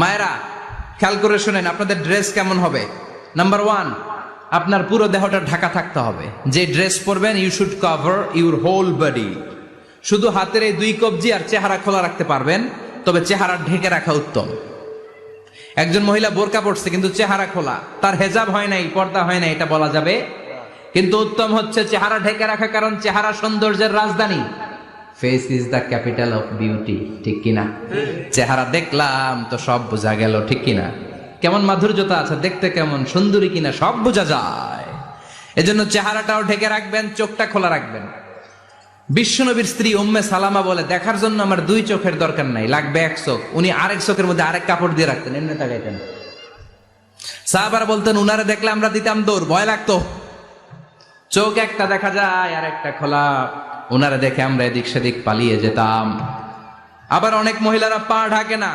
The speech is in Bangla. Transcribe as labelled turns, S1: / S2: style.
S1: মায়েরা খেয়াল করে শুনেন, আপনাদের ড্রেস কেমন হবে? নাম্বার 1, আপনার পুরো দেহটা ঢাকা থাকতে হবে। যে ড্রেস পরবেন, you should cover your whole body. শুধু হাতের এই 2 কবজি আর চেহারা খোলা রাখতে পারবেন, তবে চেহারা ঢেকে রাখা উত্তম। একজন মহিলা বোরকা পড়ছে কিন্তু চেহারা খোলা, তার হেজাব হয় নাই, পর্দা হয় নাই, এটা বলা যাবে? কিন্তু উত্তম হচ্ছে চেহারা ঢেকে রাখা, কারণ চেহারা সৌন্দর্যের রাজধানী। Face is the capital of beauty, ঠিক কিনা? চেহারা দেখলাম তো সব বোঝা গেল, ঠিক কিনা? কেমন মাধুর্যতা আছে, দেখতে কেমন সুন্দরী কিনা সব বোঝা যায়। এজন্য চেহারাটাও ঢেকে রাখবেন, চোখটা খোলা রাখবেন। বিশ্বনবীর স্ত্রী উম্মে সালামা বলে, দেখার জন্য আমার 2 চোখের দরকার নাই, লাগবে 1 চোখ। উনি আরেক চোখের মধ্যে আরেক কাপড় দিয়ে রাখতেন, এমনি তাকাইতেন। সাহাবারা বলতেন, উনারে দেখলে আমরা দিতাম দৌড়, ভয় লাগতো। চোখ একটা দেখা যায় আর একটা খোলা, উনারে দেখে আমরা এদিক সেদিক পালিয়ে যেতাম। আবার অনেক মহিলারা পা ঢাকে না,